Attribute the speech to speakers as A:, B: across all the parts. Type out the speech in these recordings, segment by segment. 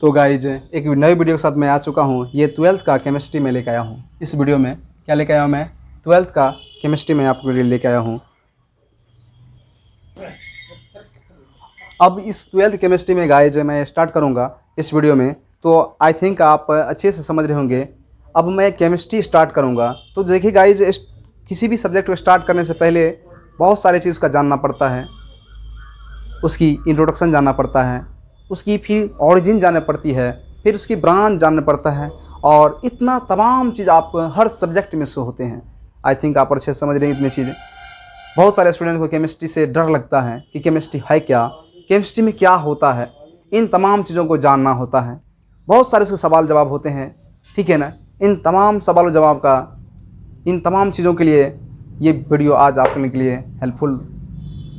A: तो गाइज एक नई वीडियो के साथ मैं आ चुका हूँ। ये 12th का केमिस्ट्री में लेकर आया हूँ। इस वीडियो में क्या लेकर आया हूँ मैं? 12th का केमिस्ट्री में आपके लिए लेकर आया हूँ। अब इस 12th केमिस्ट्री में गाइज मैं स्टार्ट करूँगा इस वीडियो में, तो आई थिंक आप अच्छे से समझ रहे होंगे। अब मैं केमिस्ट्री स्टार्ट करूँगा। तो देखिए गाइज, किसी भी सब्जेक्ट को स्टार्ट करने से पहले बहुत सारे चीज़ का जानना पड़ता है। उसकी इंट्रोडक्शन जानना पड़ता है, उसकी फिर ऑरिजिन जानना पड़ती है, फिर उसकी ब्रांच जानना पड़ता है, और इतना तमाम चीज़ आप हर सब्जेक्ट में शो होते हैं। आई थिंक आप अच्छे से समझ रहे हैं इतनी चीज़ें। बहुत सारे स्टूडेंट को केमिस्ट्री से डर लगता है कि केमिस्ट्री है क्या, केमिस्ट्री में क्या होता है। इन तमाम चीज़ों को जानना होता है। बहुत सारे उसके सवाल जवाब होते हैं, ठीक है ना। इन तमाम सवाल जवाब का, इन तमाम चीज़ों के लिए ये वीडियो आज आपके लिए हेल्पफुल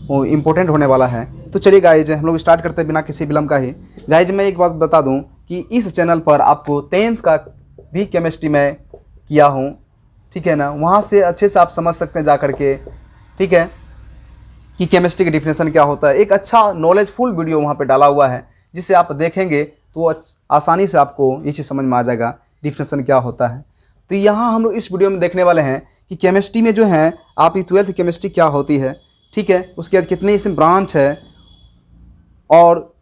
A: वो इम्पोर्टेंट होने वाला है। तो चलिए गाइज, हम लोग स्टार्ट करते हैं बिना किसी विलम्ब का ही। गाइज मैं एक बात बता दूं कि इस चैनल पर आपको 10th का भी केमिस्ट्री में किया हूं, ठीक है ना। वहां से अच्छे से आप समझ सकते हैं जा करके, ठीक है, कि केमिस्ट्री की डिफिनेशन क्या होता है। एक अच्छा नॉलेजफुल वीडियो वहाँ पर डाला हुआ है, जिसे आप देखेंगे तो आसानी से आपको ये चीज़ समझ में आ जाएगा डिफिनेशन क्या होता है। तो यहाँ हम लोग इस वीडियो में देखने वाले हैं कि केमिस्ट्री में जो है आप 12th केमिस्ट्री क्या होती है, ठीक है। उसके बाद कितनी इसमें ब्रांच है और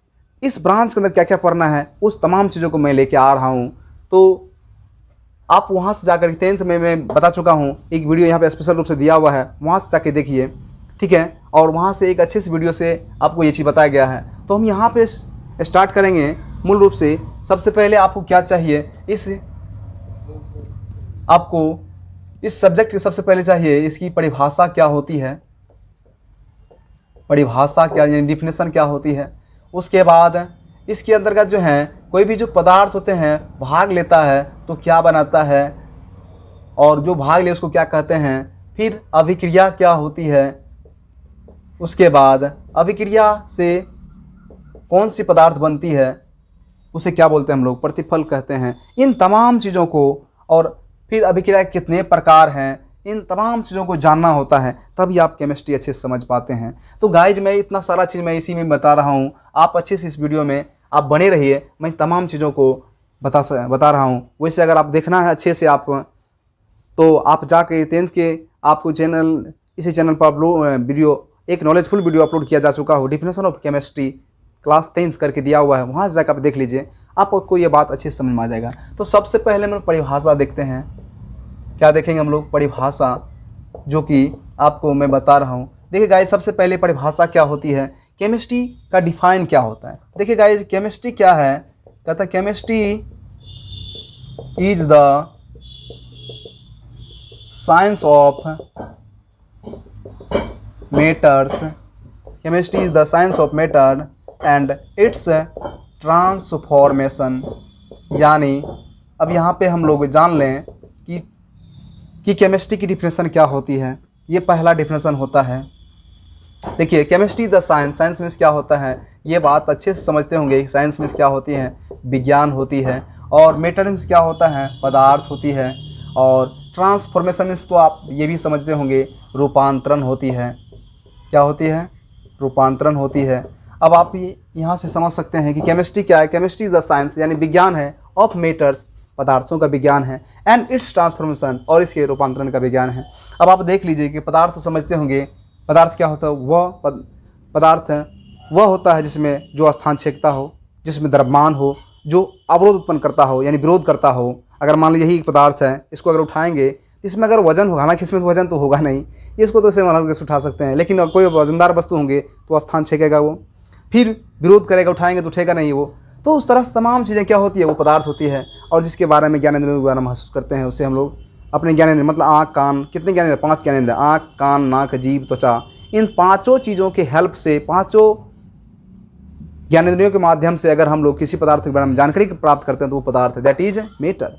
A: इस ब्रांच के अंदर क्या क्या पढ़ना है, उस तमाम चीज़ों को मैं लेके आ रहा हूँ। तो आप वहाँ से जाकर 10th में मैं बता चुका हूँ, एक वीडियो यहाँ पे स्पेशल रूप से दिया हुआ है, वहाँ से जाके देखिए, ठीक है। और वहाँ से एक अच्छे से वीडियो से आपको ये चीज़ बताया गया है। तो हम यहाँ पे स्टार्ट करेंगे मूल रूप से। सबसे पहले आपको क्या चाहिए, आपको इस सब्जेक्ट के सबसे पहले चाहिए इसकी परिभाषा क्या होती है, परिभाषा क्या यानी डिफिनेशन क्या होती है। उसके बाद इसके अंतर्गत जो है कोई भी जो पदार्थ होते हैं भाग लेता है तो क्या बनाता है, और जो भाग ले उसको क्या कहते हैं। फिर अभिक्रिया क्या होती है, उसके बाद अभिक्रिया से कौन सी पदार्थ बनती है, उसे क्या बोलते हैं हम लोग, प्रतिफल कहते हैं। इन तमाम चीज़ों को, और फिर अभिक्रिया कितने प्रकार हैं, इन तमाम चीज़ों को जानना होता है, तभी आप केमिस्ट्री अच्छे से समझ पाते हैं। तो गाइज मैं इतना सारा चीज़ मैं इसी में बता रहा हूँ। आप अच्छे से इस वीडियो में आप बने रहिए, मैं तमाम चीज़ों को बता रहा हूँ। वैसे अगर आप देखना है अच्छे से आप, तो आप जाके 10th के आपको इसी चैनल पर वीडियो एक नॉलेजफुल वीडियो अपलोड किया जा चुका हो, definition of chemistry class 10th करके दिया हुआ है। वहाँ से जाकर आप देख लीजिए, आपको ये बात अच्छे से समझ में आ जाएगा। तो सबसे पहले हम लोग परिभाषा देखते हैं। क्या देखेंगे हम लोग? परिभाषा, जो कि आपको मैं बता रहा हूँ। देखिए गाइस, सबसे पहले परिभाषा क्या होती है, केमिस्ट्री का डिफाइन क्या होता है। देखिए गाइस, केमिस्ट्री क्या है, कहता है chemistry is the science of matters, chemistry is the science of matter and it's transformation. यानी अब यहाँ पे हम लोग जान लें कि केमिस्ट्री की डिफिनेशन क्या होती है। ये पहला डिफिनेशन होता है। देखिए, chemistry the science, science means क्या होता है, ये बात अच्छे से समझते होंगे। साइंस मीन्स क्या होती है, विज्ञान होती है। और मैटर मीन्स क्या होता है, पदार्थ होती है। और ट्रांसफॉर्मेशन मीन्स तो आप ये भी समझते होंगे, रूपांतरण होती है। क्या होती है? रूपांतरण होती है। अब आप यहाँ से समझ सकते हैं कि केमिस्ट्री क्या है। केमिस्ट्री द साइंस यानी विज्ञान है, ऑफ मैटर्स पदार्थों का विज्ञान है, एंड इट्स ट्रांसफॉर्मेशन और इसके रूपांतरण का विज्ञान है। अब आप देख लीजिए कि पदार्थ तो समझते होंगे। पदार्थ क्या होता है? वह पदार्थ वह होता है जिसमें जो स्थान छेदता हो, जिसमें द्रव्यमान हो, जो अवरोध उत्पन्न करता हो यानी विरोध करता हो। अगर मान लीजिए यही पदार्थ है, इसको अगर उठाएंगे इसमें अगर वजन होगा, हालांकि इसमें तो वजन तो होगा नहीं, इसको तो इसे मान के उठा सकते हैं, लेकिन कोई वजनदार वस्तु होंगे तो स्थान छेकेगा वो, फिर विरोध करेगा, उठाएंगे तो उठेगा नहीं वो। तो उस तरह से तमाम चीज़ें क्या होती है, वो पदार्थ होती है। और जिसके बारे में ज्ञानेंद्रियों के बारे में महसूस करते हैं, उसे हम लोग अपने ज्ञानेंद्रिय मतलब आँख कान, कितने ज्ञानेंद्र? 5 ज्ञानेंद्र, आँख कान नाक जीभ त्वचा। इन 5 चीज़ों के हेल्प से, 5 ज्ञानेंद्रियों के माध्यम से अगर हम लोग किसी पदार्थ के बारे में जानकारी प्राप्त करते हैं तो वो पदार्थ दैट इज मैटर।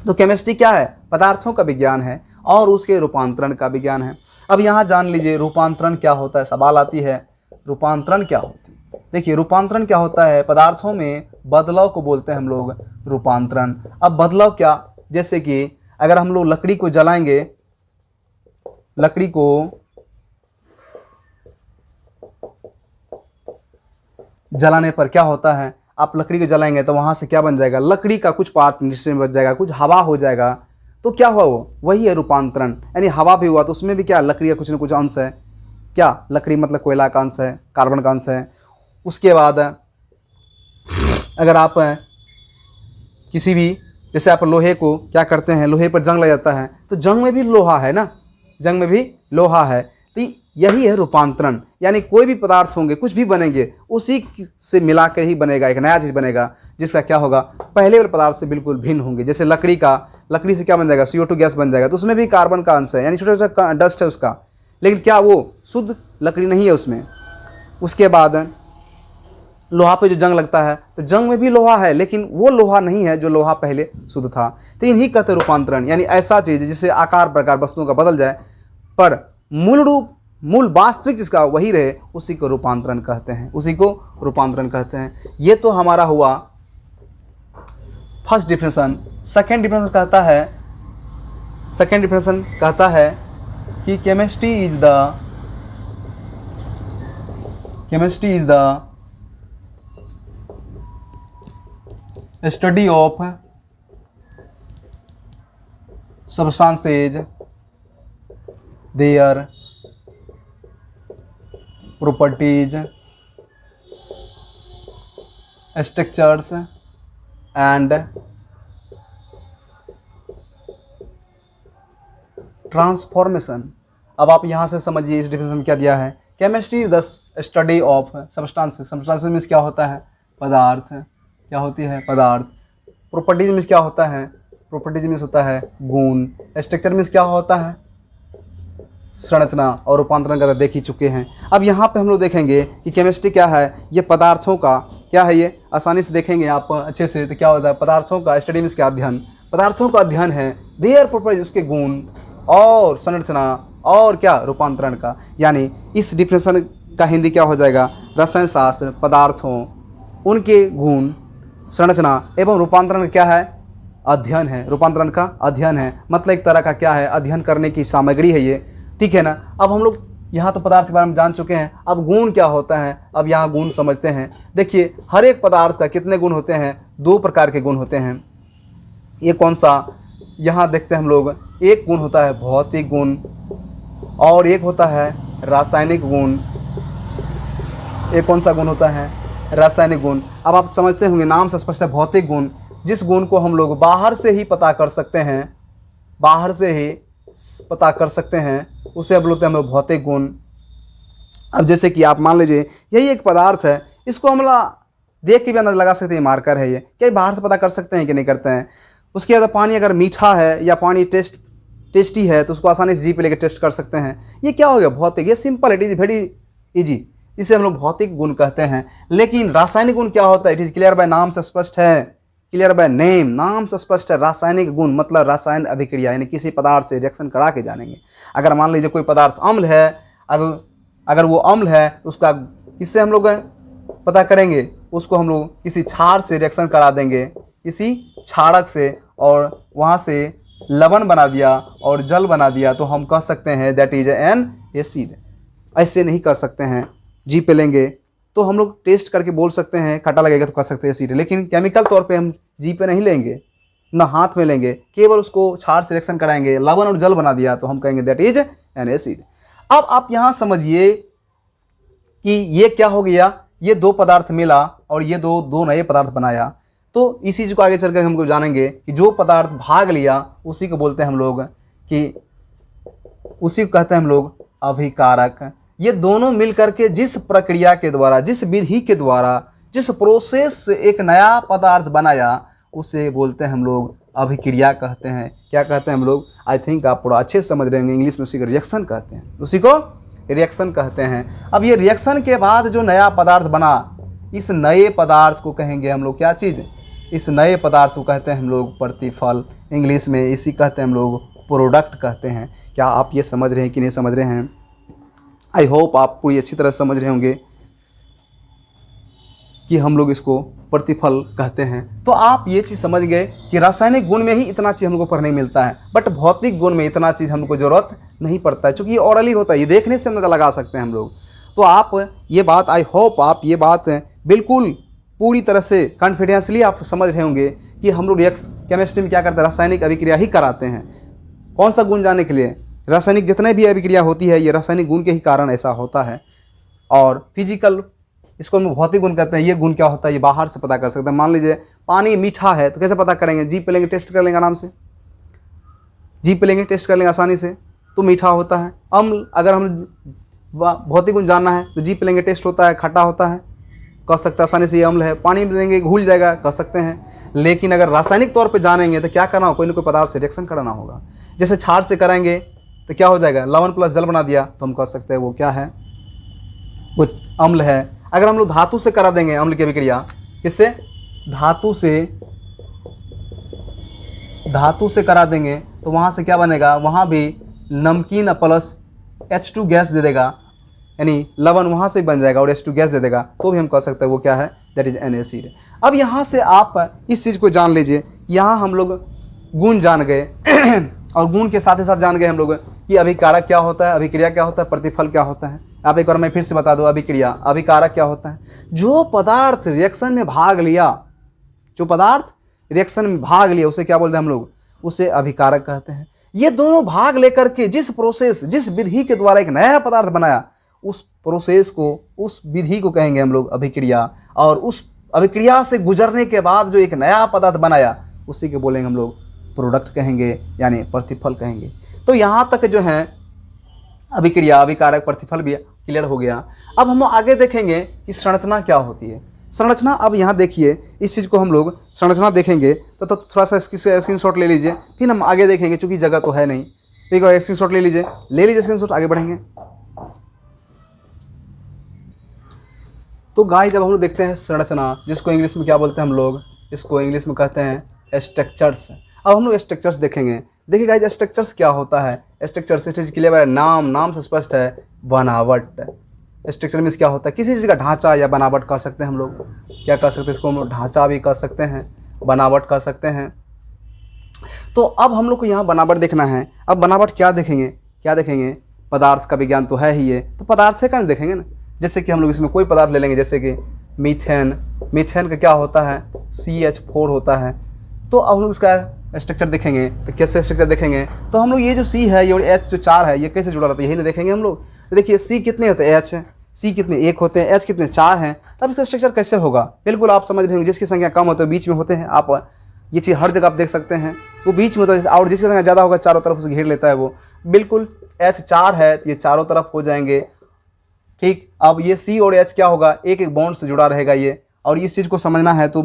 A: तो केमिस्ट्री क्या है? पदार्थों का विज्ञान है और उसके रूपांतरण का विज्ञान है। अब यहाँ जान लीजिए रूपांतरण क्या होता है। सवाल आती है, रूपांतरण क्या होती है? देखिए, रूपांतरण क्या होता है, पदार्थों में बदलाव को बोलते हैं हम लोग रूपांतरण। अब बदलाव क्या, जैसे कि अगर हम लोग लकड़ी को जलाएंगे, लकड़ी को जलाने पर क्या होता है, आप लकड़ी को जलाएंगे तो वहाँ से क्या बन जाएगा, लकड़ी का कुछ पार्ट नीचे में बच जाएगा, कुछ हवा हो जाएगा। तो क्या हुआ, वो वही है रूपांतरण। यानी हवा भी हुआ तो उसमें भी क्या, लकड़ी का कुछ न कुछ अंश है। क्या, लकड़ी मतलब कोयला का अंश है, कार्बन का अंश है। उसके बाद अगर आप किसी भी, जैसे आप लोहे को क्या करते हैं, लोहे पर जंग लग जाता है तो जंग में भी लोहा है ना, जंग में भी लोहा है। तो यही है रूपांतरण। यानी कोई भी पदार्थ होंगे, कुछ भी बनेंगे, उसी से मिला कर ही बनेगा, एक नया चीज़ बनेगा, जिसका क्या होगा, पहले वाले पदार्थ से बिल्कुल भिन्न होंगे। जैसे लकड़ी से क्या बन जाएगा, CO2 गैस बन जाएगा, तो उसमें भी कार्बन का अंश है, यानी छोटा छोटा डस्ट है उसका, लेकिन क्या वो शुद्ध लकड़ी नहीं है उसमें। उसके बाद लोहा पे जो जंग लगता है तो जंग में भी लोहा है, लेकिन वो लोहा नहीं है जो लोहा पहले शुद्ध था। तो इन्हीं कहते हैं रूपांतरण। यानी ऐसा चीज़ जिससे आकार प्रकार वस्तुओं का बदल जाए पर मूल वास्तविक जिसका वही रहे, उसी को रूपांतरण कहते हैं, उसी को रूपांतरण कहते हैं। ये तो हमारा हुआ फर्स्ट डिफिनेशन। सेकेंड डिफिनेशन कहता है कि chemistry is the study of substances, their properties, structures and transformation. अब आप यहाँ से समझिए इस डिफिनेशन में क्या दिया है। Chemistry is the study of substances. Substances means क्या होता है, पदार्थ। क्या होती है, पदार्थ। प्रॉपर्टीज मीन्स क्या होता है, प्रॉपर्टीज मीन्स होता है गुण। स्ट्रक्चर मीन्स क्या होता है, संरचना। और रूपांतरण का देख ही चुके हैं। अब यहाँ पे हम लोग देखेंगे कि केमिस्ट्री क्या है, ये पदार्थों का क्या है, ये आसानी से देखेंगे आप अच्छे से। तो क्या होता है, पदार्थों का स्टडी मीन्स क्या, अध्ययन। पदार्थों का अध्ययन है, देयर प्रॉपर्टीज उसके गुण और संरचना और क्या, रूपांतरण का। यानी इस डिफिनेशन का हिंदी क्या हो जाएगा, रसायन शास्त्र पदार्थों, उनके गुण, संरचना एवं रूपांतरण क्या है, अध्ययन है। रूपांतरण का अध्ययन है, मतलब एक तरह का क्या है, अध्ययन करने की सामग्री है ये, ठीक है ना। अब हम लोग यहाँ तो पदार्थ के बारे में जान चुके हैं, अब गुण क्या होता है, अब यहाँ गुण समझते हैं। देखिए हर एक पदार्थ का कितने गुण होते हैं, 2 प्रकार के गुण होते हैं। ये कौन सा, यहाँ देखते हैं हम लोग, एक गुण होता है भौतिक गुण और एक होता है रासायनिक गुण। एक कौन सा गुण होता है, रासायनिक गुण। अब आप समझते होंगे, नाम से स्पष्ट है, भौतिक गुण। जिस गुण को हम लोग बाहर से ही पता कर सकते हैं, बाहर से ही पता कर सकते हैं, उसे अब बोलते हैं हम लोग भौतिक गुण। अब जैसे कि आप मान लीजिए यही एक पदार्थ है, इसको हम देख के भी अंदाजा लगा सकते हैं मार्कर है ये, क्या बाहर से पता कर सकते हैं कि नहीं करते हैं। उसके बाद पानी अगर मीठा है या पानी टेस्टी है तो उसको आसानी से जी पे लेकर टेस्ट कर सकते हैं। ये क्या हो गया, भौतिक। ये simple, it is very easy, इसे हम लोग भौतिक गुण कहते हैं। लेकिन रासायनिक गुण क्या होता है, इट इज क्लियर बाय, नाम से स्पष्ट है, क्लियर बाय नेम, नाम से स्पष्ट है। रासायनिक गुण मतलब रासायन अभिक्रिया, यानी किसी पदार्थ से रिएक्शन करा के जानेंगे। अगर मान लीजिए कोई पदार्थ अम्ल है, अगर वो अम्ल है तो उसका किससे हम लोग पता करेंगे, उसको हम लोग किसी क्षार से रिएक्शन करा देंगे, किसी क्षारक से, और वहाँ से लवण बना दिया और जल बना दिया तो हम कह सकते हैं दैट इज एन एसिड। ऐसे नहीं कर सकते हैं, जी पे लेंगे तो हम लोग टेस्ट करके बोल सकते हैं, खट्टा लगेगा तो कह सकते हैं एसिड। लेकिन केमिकल तौर पे हम जी पे नहीं लेंगे, ना हाथ में लेंगे, केवल उसको क्षार से रिएक्शन कराएंगे, लवण और जल बना दिया तो हम कहेंगे दैट इज एन एसिड। अब आप यहाँ समझिए कि ये क्या हो गया, ये 2 पदार्थ मिला और ये दो नए पदार्थ बनाया। तो इसी चीज़ को आगे चलकर हमको जानेंगे कि जो पदार्थ भाग लिया उसी को बोलते हैं हम लोग कि, उसी को कहते हैं हम लोग अभिकारक। ये दोनों मिल करके जिस प्रक्रिया के द्वारा, जिस विधि के द्वारा, जिस प्रोसेस से एक नया पदार्थ बनाया उसे बोलते हैं हम लोग अभिक्रिया कहते हैं। क्या कहते हैं हम लोग, आई थिंक आप थोड़ा अच्छे से समझ रहे होंगे, इंग्लिश में उसी को रिएक्शन कहते हैं, उसी को रिएक्शन कहते हैं। अब ये रिएक्शन के बाद जो नया पदार्थ बना, इस नए पदार्थ को कहेंगे हम लोग क्या चीज़, इस नए पदार्थ को कहते हैं हम लोग प्रतिफल, इंग्लिश में इसी कहते हैं हम लोग प्रोडक्ट कहते हैं। क्या आप ये समझ रहे हैं कि नहीं समझ रहे हैं, आई होप आप पूरी अच्छी तरह समझ रहे होंगे कि हम लोग इसको प्रतिफल कहते हैं। तो आप ये चीज़ समझ गए कि रासायनिक गुण में ही इतना चीज़ हमको पढ़ने मिलता है, बट भौतिक गुण में इतना चीज़ हमको ज़रूरत नहीं पड़ता है, क्योंकि ये ऑरली होता है, ये देखने से अंदाजा लगा सकते हैं हम लोग। तो आप ये बात, आई होप आप ये बात बिल्कुल पूरी तरह से कॉन्फिडेंसली आप समझ रहे होंगे कि हम लोग केमिस्ट्री में क्या करते हैं, रासायनिक अभिक्रिया ही कराते हैं। कौन सा गुण जानने के लिए? रासायनिक जितने भी अभिक्रिया होती है ये रासायनिक गुण के ही कारण ऐसा होता है। और फिजिकल, इसको हम भौतिक गुण कहते हैं। ये गुण क्या होता है ये बाहर से पता कर सकते हैं। मान लीजिए पानी मीठा है तो कैसे पता करेंगे? जीभ पे लेंगे, टेस्ट कर लेंगे आराम से, जीभ पे लेंगे, टेस्ट कर लेंगे आसानी से, तो मीठा होता है। अम्ल, अगर हम भौतिक गुण जानना है तो जीभ पे लेंगे, टेस्ट होता है, खट्टा होता है, कह सकते हैं आसानी से ये अम्ल है। पानी में देंगे घुल जाएगा, कह सकते हैं। लेकिन अगर रासायनिक तौर पे जानेंगे तो क्या करना होगा? कोई ना कोई पदार्थ से रिएक्शन कराना होगा। जैसे क्षार से कराएंगे तो क्या हो जाएगा? लवण प्लस जल बना दिया, तो हम कह सकते हैं वो क्या है? वो अम्ल है। अगर हम लोग धातु से करा देंगे अम्ल की अभिक्रिया, किससे? धातु से करा देंगे तो वहाँ से क्या बनेगा? वहाँ भी नमकीन प्लस H2 गैस दे देगा, यानी लवण वहाँ से बन जाएगा और H2 गैस दे देगा, तो भी हम कह सकते हैं वो क्या है? That is an acid. अब यहाँ से आप इस चीज़ को जान लीजिए, यहाँ हम लोग गुण जान गए और गुण के साथ ही साथ जान गए हम लोग कि अभिकारक क्या होता है, अभिक्रिया क्या होता है, प्रतिफल क्या होता है। आप एक बार मैं फिर से बता दूँ, अभिक्रिया, अभिकारक क्या होता है? जो पदार्थ रिएक्शन में भाग लिया, जो पदार्थ रिएक्शन में भाग लिया उसे क्या बोलते हैं हम लोग? उसे अभिकारक कहते हैं। ये दोनों भाग लेकर के जिस प्रोसेस, जिस विधि के द्वारा एक नया पदार्थ बनाया, उस प्रोसेस को, उस विधि को कहेंगे हम लोग अभिक्रिया। और उस अभिक्रिया से गुजरने के बाद जो एक नया पदार्थ बनाया उसी के बोलेंगे हम लोग प्रोडक्ट कहेंगे, यानी प्रतिफल कहेंगे। तो यहाँ तक जो है अभिक्रिया, अभिकारक, प्रतिफल भी क्लियर हो गया। अब हम आगे देखेंगे कि संरचना क्या होती है। संरचना, अब यहाँ देखिए इस चीज़ को हम लोग संरचना देखेंगे तो थोड़ा सा इसकी स्क्रीनशॉट ले लीजिए, फिर हम आगे देखेंगे, चूँकि जगह तो है नहीं। ठीक है, स्क्रीनशॉट ले लीजिए स्क्रीनशॉट, आगे बढ़ेंगे। तो गाइस जब हम लोग देखते हैं संरचना, जिसको इंग्लिश में क्या बोलते हैं हम लोग? इसको इंग्लिश में कहते हैं स्ट्रक्चर्स। अब हम लोग स्ट्रक्चर्स देखेंगे। देखिए गाइस स्ट्रक्चर्स क्या होता है? स्ट्रक्चर्स इट इज क्लियर है, नाम से स्पष्ट है, बनावट। स्ट्रक्चर मीन्स क्या होता है? किसी चीज़ का ढांचा या बनावट कह सकते हैं हम लोग। क्या कह सकते हैं इसको? हम लोग ढांचा भी कह सकते हैं, बनावट कह सकते हैं। तो अब हम लोग को यहाँ बनावट देखना है। अब बनावट क्या देखेंगे? क्या देखेंगे? पदार्थ का विज्ञान तो है ही ये, तो पदार्थ से क्या देखेंगे ना। जैसे कि हम लोग इसमें कोई पदार्थ ले लेंगे, जैसे कि मीथेन का क्या होता है? CH4 होता है। तो अब हम लोग इसका स्ट्रक्चर देखेंगे तो कैसे स्ट्रक्चर देखेंगे? तो हम लोग ये जो C है, ये और H जो 4 है, ये कैसे जुड़ा रहता है यही ना देखेंगे हम लोग। तो देखिए C कितने होते हैं? H है, C कितने? 1 होते हैं, H कितने? 4 हैं। तब इसका स्ट्रक्चर कैसे होगा? बिल्कुल आप समझ रहे होंगे, जिसकी संख्या कम होती है बीच में होते हैं। आप ये चीज़ हर जगह आप देख सकते हैं, वो बीच में होता है, और जिसकी संख्या ज़्यादा होगा चारों तरफ उसे घेर लेता है वो। बिल्कुल H 4 है तो ये चारों तरफ हो जाएंगे। ठीक, अब ये C और H क्या होगा? एक बॉन्ड से जुड़ा रहेगा ये। और इस चीज़ को समझना है तो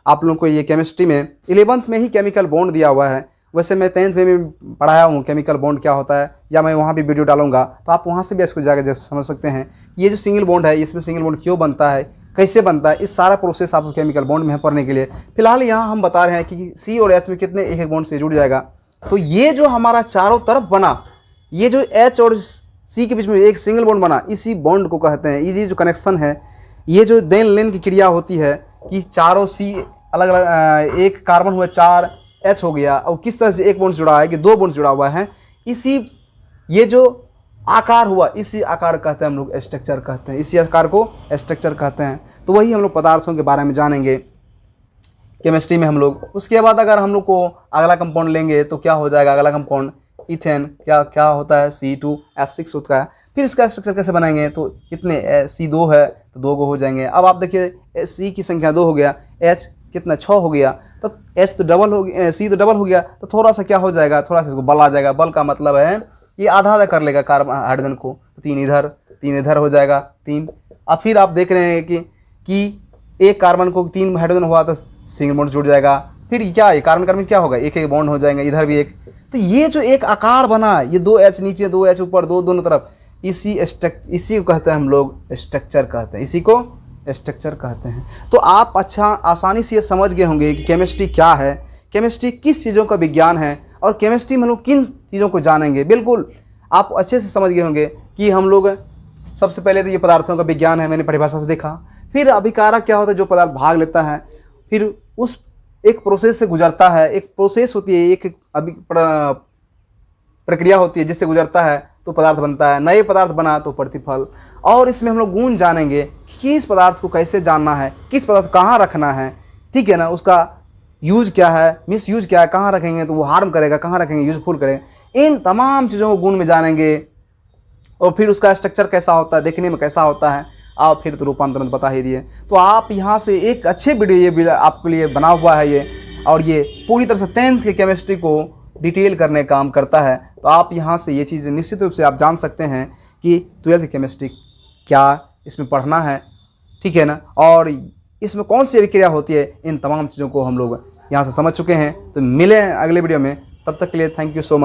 A: आप लोगों को ये केमिस्ट्री में 11th में ही केमिकल बॉन्ड दिया हुआ है। वैसे मैं 10th में पढ़ाया हूँ केमिकल बॉन्ड क्या होता है, या मैं वहाँ भी वीडियो डालूंगा, तो आप वहाँ से भी इसको जाकर जैसे समझ सकते हैं ये जो सिंगल बॉन्ड है, इसमें सिंगल बॉन्ड क्यों बनता है, कैसे बनता है, इस सारा प्रोसेस आपको केमिकल बॉन्ड में है पढ़ने के लिए। फिलहाल यहाँ हम बता रहे हैं कि C और H में कितने एक बॉन्ड से जुड़ जाएगा। तो ये जो हमारा चारों तरफ बना, ये जो H और C के बीच में एक सिंगल बॉन्ड बना, इसी बॉन्ड को कहते हैं, ये जो कनेक्शन है, ये जो देन लेन की क्रिया होती है कि चारों C अलग अलग, एक कार्बन हुआ 4 H हो गया, और किस तरह से एक बॉन्ड जुड़ा है कि 2 बॉन्ड जुड़ा हुआ है, इसी ये जो आकार हुआ, इसी आकार कहते हैं हम लोग स्ट्रक्चर कहते हैं, इसी आकार को स्ट्रक्चर कहते हैं। तो वही हम लोग पदार्थों के बारे में जानेंगे केमिस्ट्री में हम लोग। उसके बाद अगर हम लोग को अगला कंपाउंड लेंगे तो क्या हो जाएगा? अगला कंपाउंड इथेन क्या होता है? C2H6 होता है। फिर इसका स्ट्रक्चर कैसे बनाएंगे? तो कितने C2 है तो 2 हो जाएंगे। अब आप देखिए C की संख्या 2 हो गया, H कितना? 6 हो गया, तो H तो डबल हो गया, C तो डबल हो गया, तो थोड़ा सा क्या हो जाएगा? थोड़ा सा इसको बल आ जाएगा। बल का मतलब है ये आधा आधा कर लेगा कार्बन हाइड्रोजन को, तो 3 इधर हो जाएगा 3। अब फिर आप देख रहे हैं कि एक कार्बन को 3 हाइड्रोजन हुआ तो सिंगल बॉन्ड जुड़ जाएगा। फिर क्या है? कार्बन क्या होगा? एक बॉन्ड हो जाएंगे, इधर भी एक। तो ये जो एक आकार बना, ये 2H नीचे 2H ऊपर, 2 दोनों तरफ, इसी को कहते हैं हम लोग स्ट्रक्चर कहते हैं, इसी को स्ट्रक्चर कहते हैं। तो आप अच्छा आसानी से ये समझ गए होंगे कि केमिस्ट्री क्या है, केमिस्ट्री किस चीज़ों का विज्ञान है, और केमिस्ट्री में हम लोग किन चीज़ों को जानेंगे। बिल्कुल आप अच्छे से समझ गए होंगे कि हम लोग सबसे पहले तो ये पदार्थों का विज्ञान है, मैंने परिभाषा से देखा। फिर अभिकारक क्या होता है? जो पदार्थ भाग लेता है, फिर उस एक प्रोसेस से गुजरता है, एक प्रोसेस होती है, एक प्रक्रिया होती है जिससे गुजरता है, तो पदार्थ बनता है, नए पदार्थ बना तो प्रतिफल। और इसमें हम लोग गुण जानेंगे कि इस पदार्थ को कैसे जानना है, किस पदार्थ कहाँ रखना है, ठीक है ना, उसका यूज क्या है, मिस यूज क्या है, कहाँ रखेंगे तो वो हार्म करेगा, कहाँ रखेंगे यूजफुल करेगा। इन तमाम चीज़ों को गुण में जानेंगे। और फिर उसका स्ट्रक्चर कैसा होता है, देखने में कैसा होता है, आप फिर तो रूपांतरण बता ही दिए। तो आप यहाँ से एक अच्छे वीडियो ये आपके लिए बना हुआ है ये, और ये पूरी तरह से 10th की केमिस्ट्री को डिटेल करने का काम करता है। तो आप यहाँ से ये चीज़ें निश्चित रूप से आप जान सकते हैं कि 12th केमिस्ट्री क्या इसमें पढ़ना है, ठीक है ना, और इसमें कौन सी अभिक्रिया होती है, इन तमाम चीज़ों को हम लोग यहाँ से समझ चुके हैं। तो मिलें अगले वीडियो में, तब तक के लिए थैंक यू सो मच।